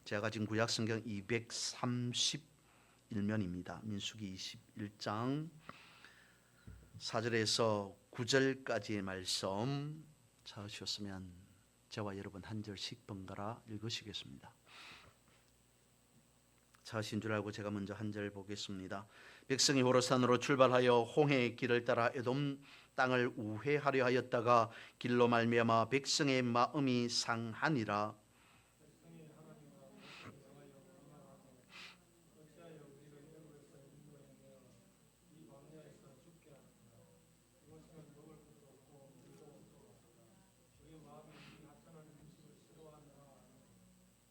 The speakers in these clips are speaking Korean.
제가 가진 구약 성경 231면입니다. 민수기 21장 4절에서 9절까지의 말씀 찾으셨으면 저와 여러분 한 절씩 번갈아 읽으시겠습니다. 찾으신 줄 알고 제가 먼저 한 절 보겠습니다. 백성이 호로산으로 출발하여 홍해의 길을 따라 에돔 땅을 우회하려 하였다가 길로 말미암아 백성의 마음이 상하니라.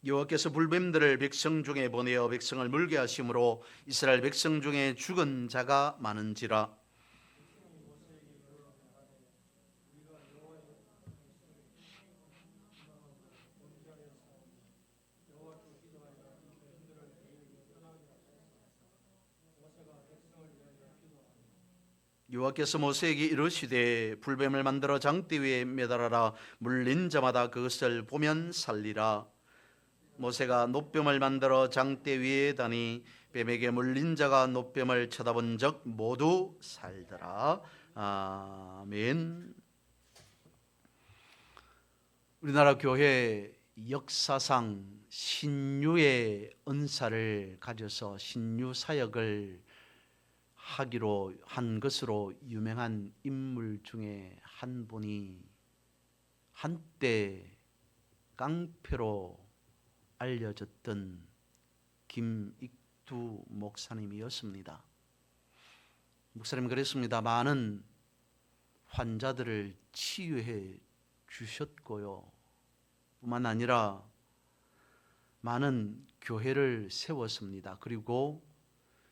여호와께서 불뱀들을 백성 중에 보내어 백성을 물게 하심으로 이스라엘 백성 중에 죽은 자가 많은지라. 여호와께서 모세에게 이르시되 불뱀을 만들어 장대 위에 매달아라. 물린 자마다 그것을 보면 살리라. 모세가 놋뱀을 만들어 장대 위에 다니 뱀에게 물린 자가 놋뱀을 쳐다본 적 모두 살더라. 아멘. 우리나라 교회 역사상 신유의 은사를 가져서 신유 사역을 하기로 한 것으로 유명한 인물 중에 한 분이 한때 깡패로 알려졌던 김익두 목사님이었습니다. 목사님 그랬습니다. 많은 환자들을 치유해 주셨고요. 뿐만 아니라 많은 교회를 세웠습니다. 그리고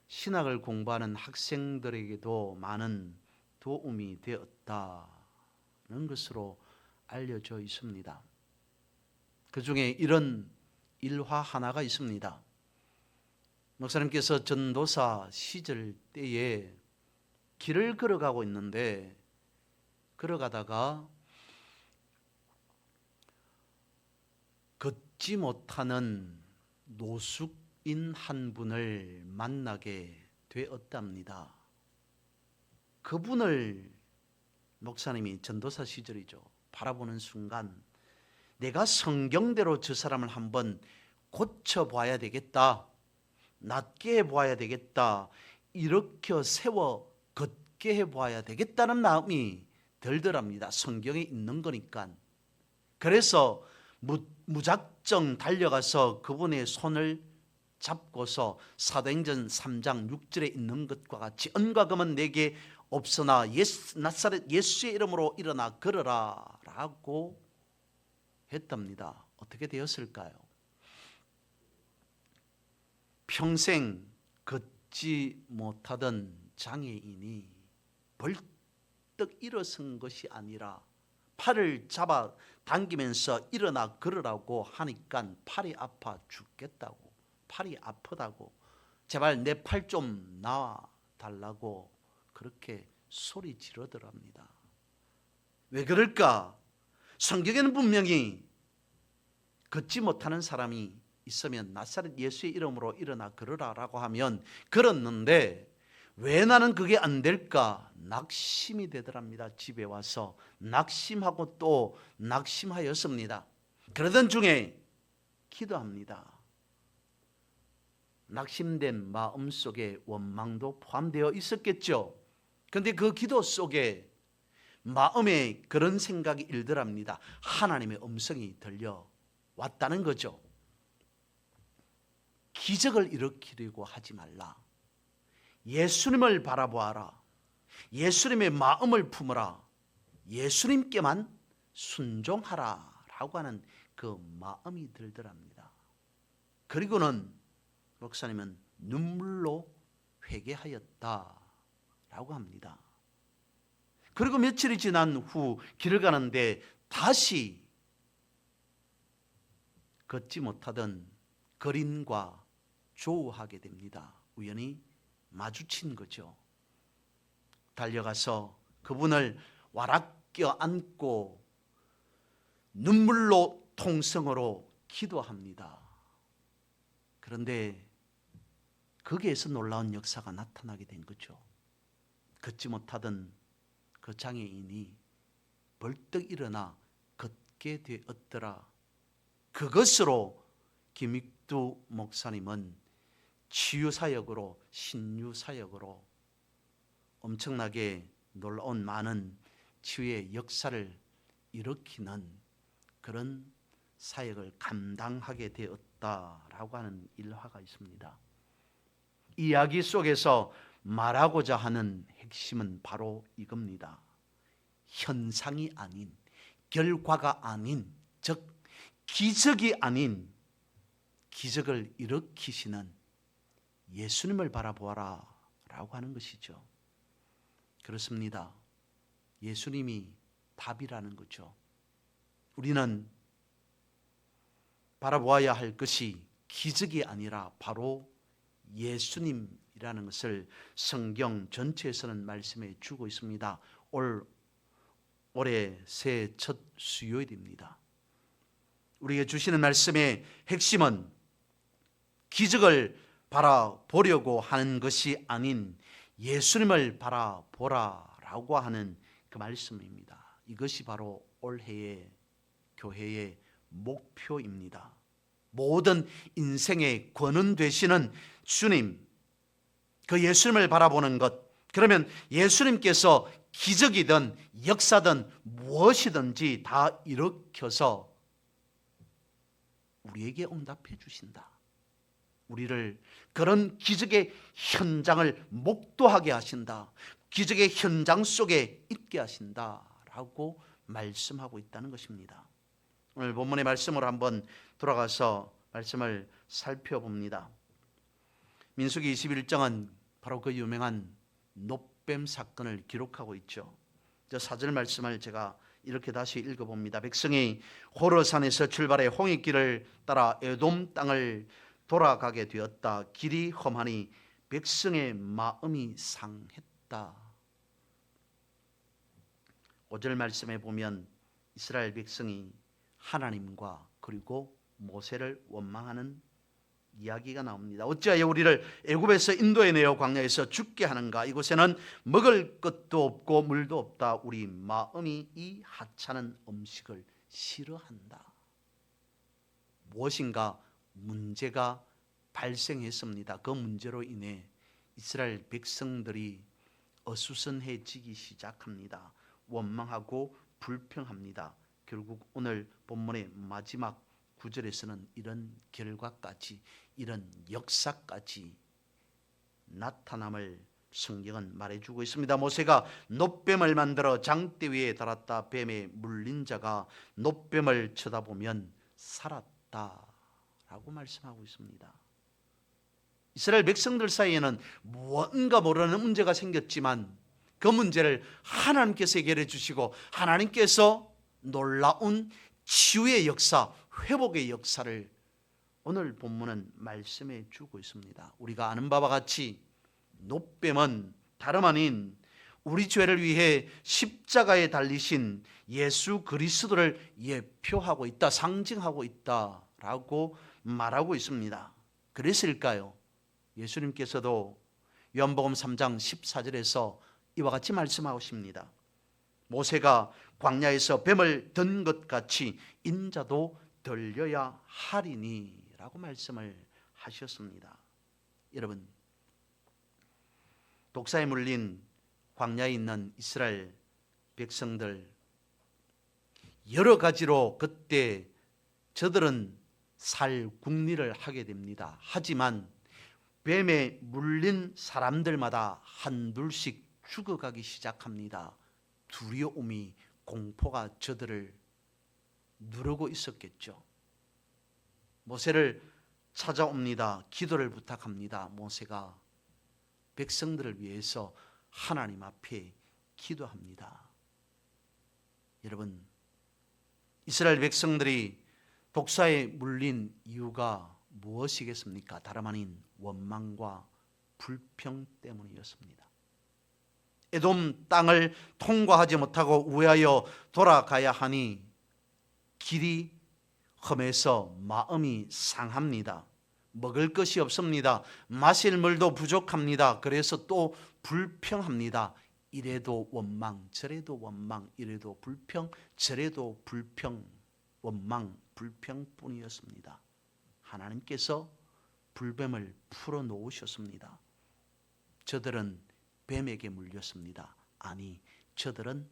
신학을 공부하는 학생들에게도 많은 도움이 되었다는 것으로 알려져 있습니다. 그 중에 이런 일화 하나가 있습니다. 목사님께서 전도사 시절 때에 길을 걸어가고 있는데 걸어가다가 걷지 못하는 노숙인 한 분을 만나게 되었답니다. 그분을 목사님이 전도사 시절이죠. 바라보는 순간 내가 성경대로 저 사람을 한번 고쳐봐야 되겠다. 낫게 해봐야 되겠다. 일으켜 세워 걷게 해봐야 되겠다는 마음이 들더랍니다. 성경에 있는 거니까. 그래서 무작정 달려가서 그분의 손을 잡고서 사도행전 3장 6절에 있는 것과 같이 은과 금은 내게 없으나 나사렛 예수의 이름으로 일어나 걸어라 라고 했답니다. 어떻게 되었을까요? 평생 걷지 못하던 장애인이 벌떡 일어선 것이 아니라 팔을 잡아 당기면서 일어나 걸으라고 하니까 팔이 아파 죽겠다고, 팔이 아프다고, 제발 내 팔 좀 놔달라고 그렇게 소리 지르더랍니다. 왜 그럴까? 성경에는 분명히 걷지 못하는 사람이 있으면 나사렛 예수의 이름으로 일어나 걸으라라고 하면 걸었는데 왜 나는 그게 안 될까? 낙심이 되더랍니다. 집에 와서 낙심하고 또 낙심하였습니다. 그러던 중에 기도합니다. 낙심된 마음속에 원망도 포함되어 있었겠죠. 그런데 그 기도 속에 마음에 그런 생각이 일더랍니다. 하나님의 음성이 들려왔다는 거죠. 기적을 일으키려고 하지 말라. 예수님을 바라보아라. 예수님의 마음을 품어라. 예수님께만 순종하라 라고 하는 그 마음이 들더랍니다. 그리고는 목사님은 눈물로 회개하였다 라고 합니다. 그리고 며칠이 지난 후 길을 가는데 다시 걷지 못하던 거린과 조우하게 됩니다. 우연히 마주친 거죠. 달려가서 그분을 와락 껴안고 눈물로 통성으로 기도합니다. 그런데 거기에서 놀라운 역사가 나타나게 된 거죠. 걷지 못하던 그 장애인이 벌떡 일어나 걷게 되었더라. 그것으로 김익두 목사님은 치유사역으로, 신유사역으로 엄청나게 놀라운 많은 치유의 역사를 일으키는 그런 사역을 감당하게 되었다라고 하는 일화가 있습니다. 이야기 속에서 말하고자 하는 핵심은 바로 이겁니다. 현상이 아닌, 결과가 아닌, 즉 기적이 아닌 기적을 일으키시는 예수님을 바라보아라 라고 하는 것이죠. 그렇습니다. 예수님이 답이라는 거죠. 우리는 바라보아야 할 것이 기적이 아니라 바로 예수님이라는 것을 성경 전체에서는 말씀해 주고 있습니다. 올해 새해 첫 수요일입니다. 우리에게 주시는 말씀의 핵심은 기적을 바라보려고 하는 것이 아닌 예수님을 바라보라라고 하는 그 말씀입니다. 이것이 바로 올해의 교회의 목표입니다. 모든 인생의 권은 되시는 주님, 그 예수님을 바라보는 것. 그러면 예수님께서 기적이든 역사든 무엇이든지 다 일으켜서 우리에게 응답해 주신다. 우리를 그런 기적의 현장을 목도하게 하신다. 기적의 현장 속에 있게 하신다라고 말씀하고 있다는 것입니다. 오늘 본문의 말씀으로 한번 돌아가서 말씀을 살펴봅니다. 민수기 21장은 바로 그 유명한 놋뱀 사건을 기록하고 있죠. 저 4절 말씀을 제가 이렇게 다시 읽어봅니다. 백성이 호르산에서 출발해 홍해길을 따라 에돔 땅을 돌아가게 되었다. 길이 험하니 백성의 마음이 상했다. 5절 말씀에 보면 이스라엘 백성이 하나님과 그리고 모세를 원망하는 이야기가 나옵니다. 어찌하여 우리를 애굽에서 인도해내어 광야에서 죽게 하는가? 이곳에는 먹을 것도 없고 물도 없다. 우리 마음이 이 하찮은 음식을 싫어한다. 무엇인가 문제가 발생했습니다. 그 문제로 인해 이스라엘 백성들이 어수선해지기 시작합니다. 원망하고 불평합니다. 결국 오늘 본문의 마지막 구절에서는 이런 결과까지, 이런 역사까지 나타남을 성경은 말해주고 있습니다. 모세가 놋뱀을 만들어 장대 위에 달았다. 뱀에 물린 자가 놋뱀을 쳐다보면 살았다라고 말씀하고 있습니다. 이스라엘 백성들 사이에는 무언가 모르는 문제가 생겼지만 그 문제를 하나님께서 해결해 주시고 하나님께서 놀라운 치유의 역사, 회복의 역사를 오늘 본문은 말씀해 주고 있습니다. 우리가 아는 바와 같이 놋뱀은 다름 아닌 우리 죄를 위해 십자가에 달리신 예수 그리스도를 예표하고 있다, 상징하고 있다라고 말하고 있습니다. 그랬을까요? 예수님께서도 요한복음 3장 14절에서 이와 같이 말씀하십니다. 모세가 광야에서 뱀을 든 것 같이 인자도 들려야 하리니 라고 말씀을 하셨습니다. 여러분, 독사에 물린 광야에 있는 이스라엘 백성들 여러 가지로 그때 저들은 살궁리를 하게 됩니다. 하지만 뱀에 물린 사람들마다 한둘씩 죽어가기 시작합니다. 두려움이, 공포가 저들을 누르고 있었겠죠. 모세를 찾아옵니다. 기도를 부탁합니다. 모세가 백성들을 위해서 하나님 앞에 기도합니다. 여러분, 이스라엘 백성들이 독사에 물린 이유가 무엇이겠습니까? 다름 아닌 원망과 불평 때문이었습니다. 에돔 땅을 통과하지 못하고 우회하여 돌아가야 하니 길이 험해서 마음이 상합니다. 먹을 것이 없습니다. 마실 물도 부족합니다. 그래서 또 불평합니다. 이래도 원망, 저래도 원망, 이래도 불평, 저래도 불평, 원망, 불평뿐이었습니다. 하나님께서 불뱀을 풀어놓으셨습니다. 저들은 뱀에게 물렸습니다. 아니, 저들은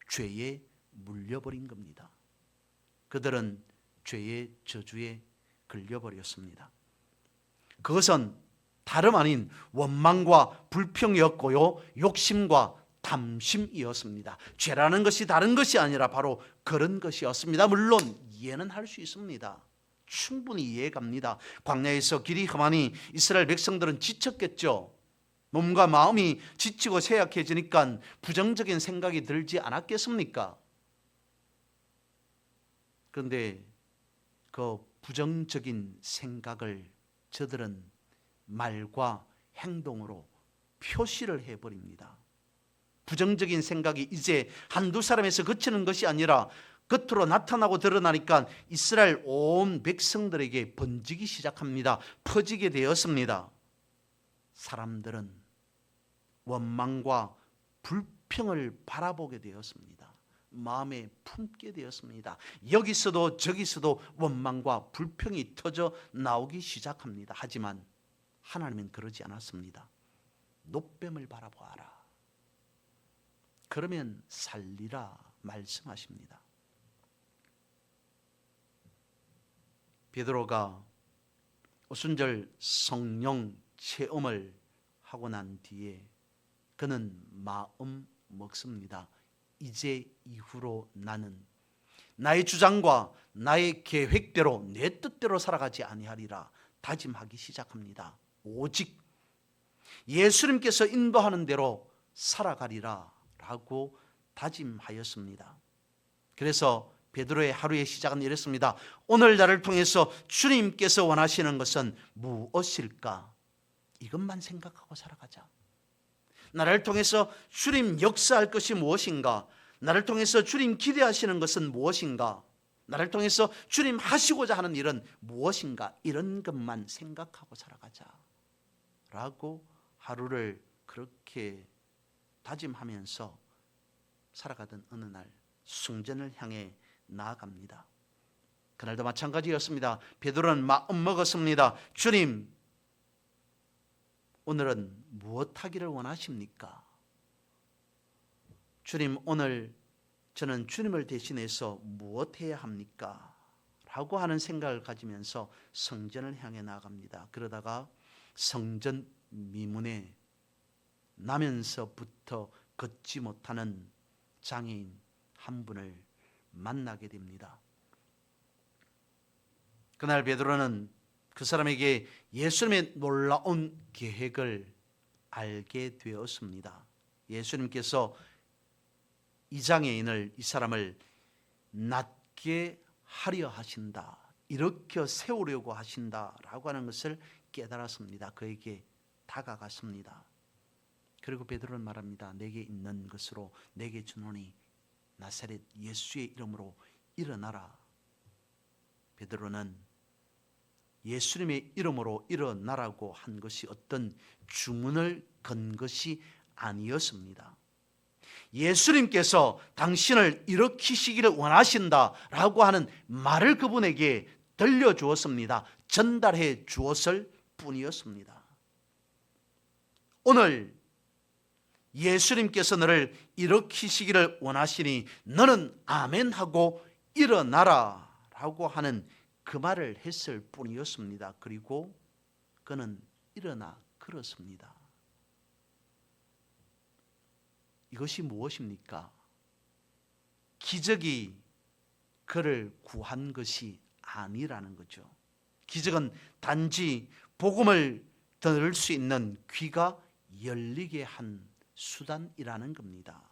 죄에 물려버린 겁니다. 그들은 죄의 저주에 걸려버렸습니다. 그것은 다름 아닌 원망과 불평이었고요, 욕심과 탐심이었습니다. 죄라는 것이 다른 것이 아니라 바로 그런 것이었습니다. 물론 이해는 할 수 있습니다. 충분히 이해갑니다. 광야에서 길이 험하니 이스라엘 백성들은 지쳤겠죠. 몸과 마음이 지치고 쇠약해지니까 부정적인 생각이 들지 않았겠습니까? 그런데 그 부정적인 생각을 저들은 말과 행동으로 표시를 해버립니다. 부정적인 생각이 이제 한두 사람에서 그치는 것이 아니라 겉으로 나타나고 드러나니까 이스라엘 온 백성들에게 번지기 시작합니다. 퍼지게 되었습니다. 사람들은 원망과 불평을 바라보게 되었습니다. 마음에 품게 되었습니다. 여기서도 저기서도 원망과 불평이 터져 나오기 시작합니다. 하지만 하나님은 그러지 않았습니다. 놋뱀을 바라보아라. 그러면 살리라 말씀하십니다. 베드로가 오순절 성령 체험을 하고 난 뒤에 그는 마음 먹습니다. 이제 이후로 나는 나의 주장과 나의 계획대로 내 뜻대로 살아가지 아니하리라 다짐하기 시작합니다. 오직 예수님께서 인도하는 대로 살아가리라 라고 다짐하였습니다. 그래서 베드로의 하루의 시작은 이랬습니다. 오늘 나를 통해서 주님께서 원하시는 것은 무엇일까? 이것만 생각하고 살아가자. 나를 통해서 주님 역사할 것이 무엇인가? 나를 통해서 주님 기대하시는 것은 무엇인가? 나를 통해서 주님 하시고자 하는 일은 무엇인가? 이런 것만 생각하고 살아가자 라고 하루를 그렇게 다짐하면서 살아가던 어느 날 숭전을 향해 나아갑니다. 그날도 마찬가지였습니다. 베드로는 마음 먹었습니다. 주님, 오늘은 무엇 하기를 원하십니까? 주님, 오늘 저는 주님을 대신해서 무엇 해야 합니까? 라고 하는 생각을 가지면서 성전을 향해 나아갑니다. 그러다가 성전 미문에 나면서부터 걷지 못하는 장애인 한 분을 만나게 됩니다. 그날 베드로는 그 사람에게 예수님의 놀라운 계획을 알게 되었습니다. 예수님께서 이 장애인을, 이 사람을 낫게 하려 하신다, 일으켜 세우려고 하신다라고 하는 것을 깨달았습니다. 그에게 다가갔습니다. 그리고 베드로는 말합니다. 내게 있는 것으로 내게 주노니 나사렛 예수의 이름으로 일어나라. 베드로는 예수님의 이름으로 일어나라고 한 것이 어떤 주문을 건 것이 아니었습니다. 예수님께서 당신을 일으키시기를 원하신다라고 하는 말을 그분에게 들려주었습니다. 전달해 주었을 뿐이었습니다. 오늘 예수님께서 너를 일으키시기를 원하시니 너는 아멘하고 일어나라 라고 하는 그 말을 했을 뿐이었습니다. 그리고 그는 일어나 걸었습니다. 이것이 무엇입니까? 기적이 그를 구한 것이 아니라는 거죠. 기적은 단지 복음을 들을 수 있는 귀가 열리게 한 수단이라는 겁니다.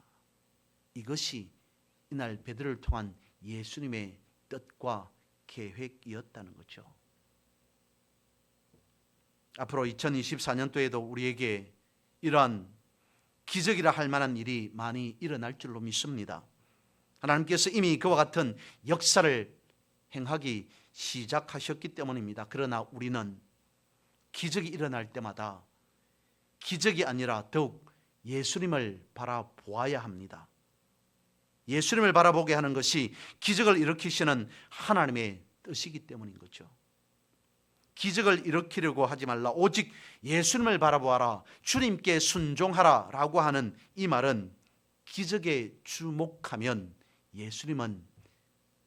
이것이 이날 베드로를 통한 예수님의 뜻과 계획이었다는 거죠. 앞으로 2024년도에도 우리에게 이러한 기적이라 할 만한 일이 많이 일어날 줄로 믿습니다. 하나님께서 이미 그와 같은 역사를 행하기 시작하셨기 때문입니다. 그러나 우리는 기적이 일어날 때마다 기적이 아니라 더욱 예수님을 바라보아야 합니다. 예수님을 바라보게 하는 것이 기적을 일으키시는 하나님의 뜻이기 때문인 거죠. 기적을 일으키려고 하지 말라, 오직 예수님을 바라보아라, 주님께 순종하라 라고 하는 이 말은 기적에 주목하면 예수님은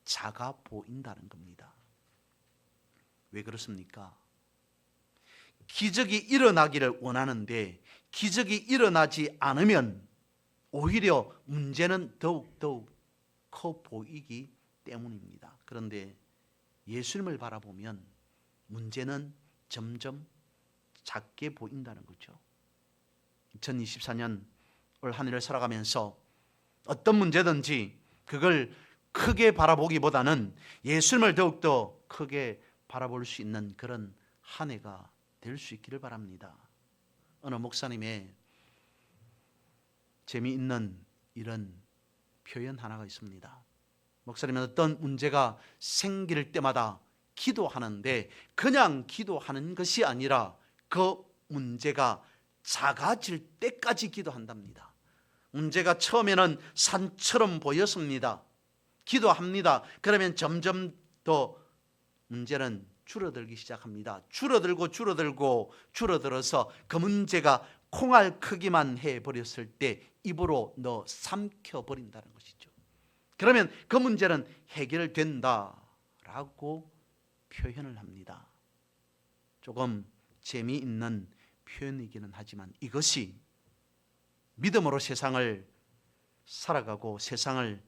작아 보인다는 겁니다. 왜 그렇습니까? 기적이 일어나기를 원하는데 기적이 일어나지 않으면 오히려 문제는 더욱더욱 커 보이기 때문입니다. 그런데 예수님을 바라보면 문제는 점점 작게 보인다는 거죠. 2024년 올 한 해를 살아가면서 어떤 문제든지 그걸 크게 바라보기보다는 예수님을 더욱더 크게 바라볼 수 있는 그런 한 해가 될 수 있기를 바랍니다. 어느 목사님의 재미있는 이런 표현 하나가 있습니다. 목사님은 어떤 문제가 생길 때마다 기도하는데 그냥 기도하는 것이 아니라 그 문제가 작아질 때까지 기도한답니다. 문제가 처음에는 산처럼 보였습니다. 기도합니다. 그러면 점점 더 문제는 줄어들기 시작합니다. 줄어들어서 그 문제가 콩알 크기만 해버렸을 때 입으로 넣어 삼켜버린다는 것이죠. 그러면 그 문제는 해결된다라고 표현을 합니다. 조금 재미있는 표현이기는 하지만 이것이 믿음으로 세상을 살아가고 세상을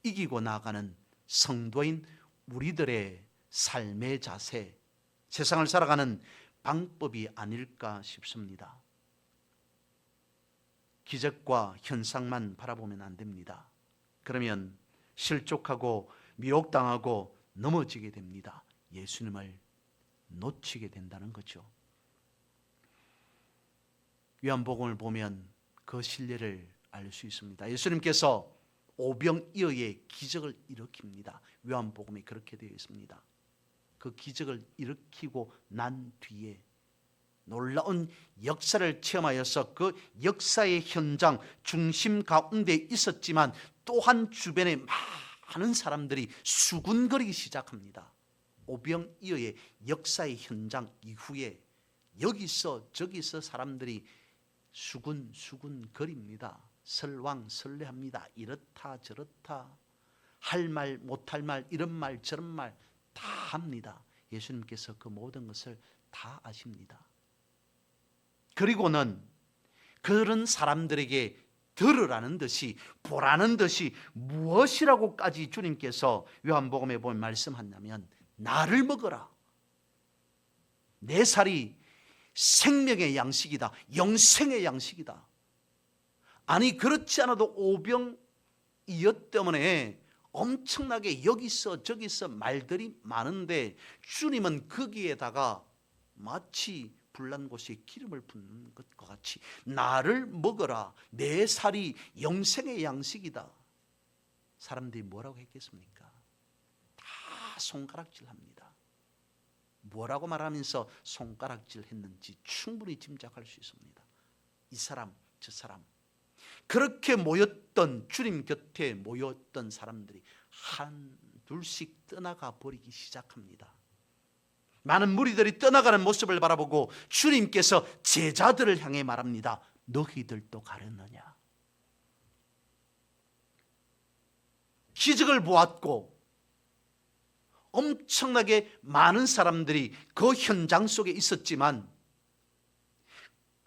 이기고 나가는 성도인 우리들의 삶의 자세, 세상을 살아가는 방법이 아닐까 싶습니다. 기적과 현상만 바라보면 안 됩니다. 그러면 실족하고 미혹당하고 넘어지게 됩니다. 예수님을 놓치게 된다는 거죠. 요한복음을 보면 그 신뢰를 알 수 있습니다. 예수님께서 오병이어의 기적을 일으킵니다. 요한복음에 그렇게 되어 있습니다. 그 기적을 일으키고 난 뒤에 놀라운 역사를 체험하여서 그 역사의 현장 중심 가운데 있었지만 또한 주변에 많은 사람들이 수군거리기 시작합니다. 오병이어의 역사의 현장 이후에 여기서 저기서 사람들이 수군거립니다. 설왕설래합니다. 이렇다 저렇다 할 말 못할 말 이런 말 저런 말 다 합니다. 예수님께서 그 모든 것을 다 아십니다. 그리고는 그런 사람들에게 들으라는 듯이 보라는 듯이 무엇이라고까지 주님께서 요한복음에 보면 말씀하냐면 나를 먹어라. 내 살이 생명의 양식이다. 영생의 양식이다. 아니 그렇지 않아도 오병이어 때문에 엄청나게 여기서 저기서 말들이 많은데 주님은 거기에다가 마치 불난 곳에 기름을 붓는 것과 같이 나를 먹어라. 내 살이 영생의 양식이다. 사람들이 뭐라고 했겠습니까? 다 손가락질합니다. 뭐라고 말하면서 손가락질 했는지 충분히 짐작할 수 있습니다. 이 사람 저 사람 그렇게 모였던 주님 곁에 모였던 사람들이 한 둘씩 떠나가 버리기 시작합니다. 많은 무리들이 떠나가는 모습을 바라보고 주님께서 제자들을 향해 말합니다. 너희들도 가렸느냐? 기적을 보았고 엄청나게 많은 사람들이 그 현장 속에 있었지만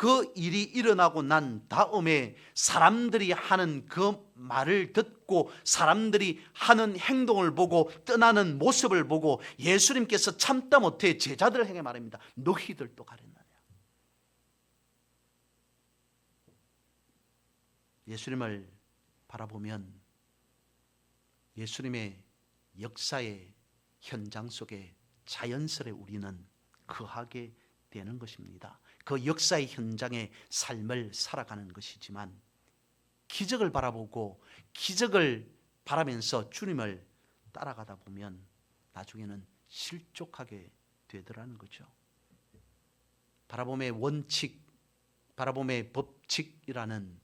그 일이 일어나고 난 다음에 사람들이 하는 그 말을 듣고 사람들이 하는 행동을 보고 떠나는 모습을 보고 예수님께서 참다 못해 제자들을 향해 말합니다. 너희들도 가렸느냐? 예수님을 바라보면 예수님의 역사의 현장 속에 자연스레 우리는 거하게 되는 것입니다. 그 역사의 현장의 삶을 살아가는 것이지만 기적을 바라보고 기적을 바라면서 주님을 따라가다 보면 나중에는 실족하게 되더라는 거죠. 바라봄의 원칙, 바라봄의 법칙이라는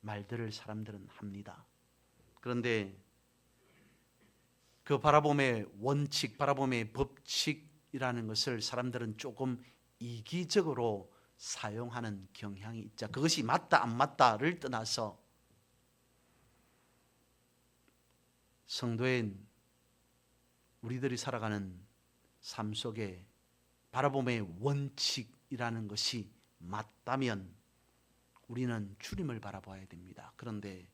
말들을 사람들은 합니다. 그런데 그 바라봄의 원칙, 바라봄의 법칙이라는 것을 사람들은 조금 이기적으로 사용하는 경향이 있자. 그것이 맞다 안 맞다를 떠나서 성도인 우리들이 살아가는 삶 속에 바라봄의 원칙이라는 것이 맞다면 우리는 주님을 바라봐야 됩니다. 그런데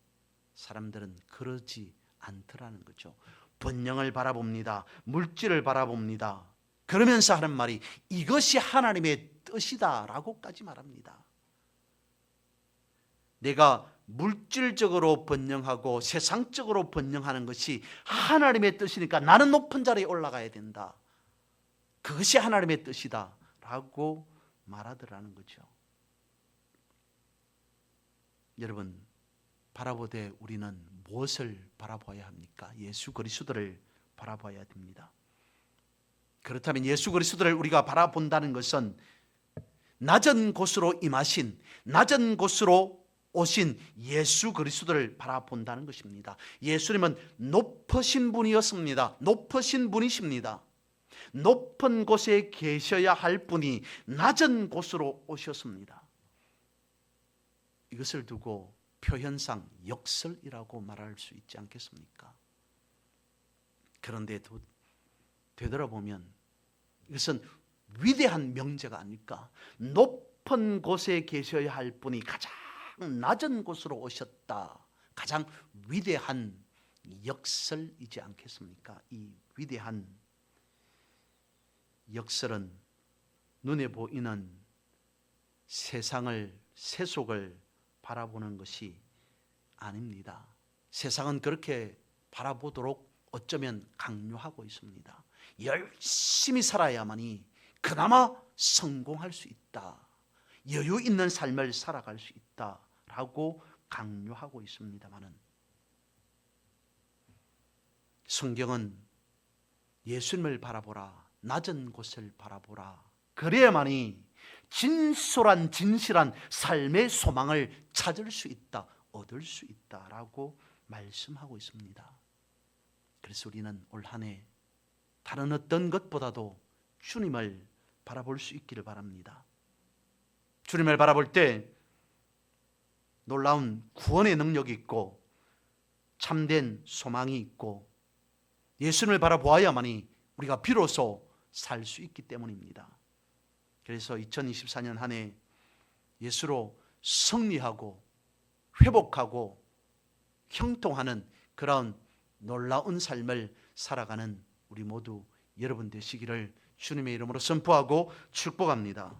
사람들은 그러지 않더라는 거죠. 번영을 바라봅니다. 물질을 바라봅니다. 그러면서 하는 말이 이것이 하나님의 뜻이다라고까지 말합니다. 내가 물질적으로 번영하고 세상적으로 번영하는 것이 하나님의 뜻이니까 나는 높은 자리에 올라가야 된다. 그것이 하나님의 뜻이다 라고 말하더라는 거죠. 여러분, 바라보되 우리는 무엇을 바라봐야 합니까? 예수 그리스도를 바라봐야 됩니다. 그렇다면 예수 그리스도를 우리가 바라본다는 것은 낮은 곳으로 임하신, 낮은 곳으로 오신 예수 그리스도를 바라본다는 것입니다. 예수님은 높으신 분이었습니다. 높으신 분이십니다. 높은 곳에 계셔야 할 분이 낮은 곳으로 오셨습니다. 이것을 두고 표현상 역설이라고 말할 수 있지 않겠습니까? 그런데 되돌아보면 이것은 위대한 명제가 아닐까? 높은 곳에 계셔야 할 분이 가장 낮은 곳으로 오셨다. 가장 위대한 역설이지 않겠습니까? 이 위대한 역설은 눈에 보이는 세상을, 세속을 바라보는 것이 아닙니다. 세상은 그렇게 바라보도록 어쩌면 강요하고 있습니다. 열심히 살아야만이 그나마 성공할 수 있다. 여유 있는 삶을 살아갈 수 있다라고 강요하고 있습니다만은 성경은 예수님을 바라보라, 낮은 곳을 바라보라. 그래야만이 진실한 삶의 소망을 찾을 수 있다, 얻을 수 있다라고 말씀하고 있습니다. 그래서 우리는 올 한 해 다른 어떤 것보다도 주님을 바라볼 수 있기를 바랍니다. 주님을 바라볼 때 놀라운 구원의 능력이 있고 참된 소망이 있고 예수님을 바라보아야만이 우리가 비로소 살 수 있기 때문입니다. 그래서 2024년 한 해 예수로 승리하고 회복하고 형통하는 그런 놀라운 삶을 살아가는 우리 모두 여러분 되시기를 주님의 이름으로 선포하고 축복합니다.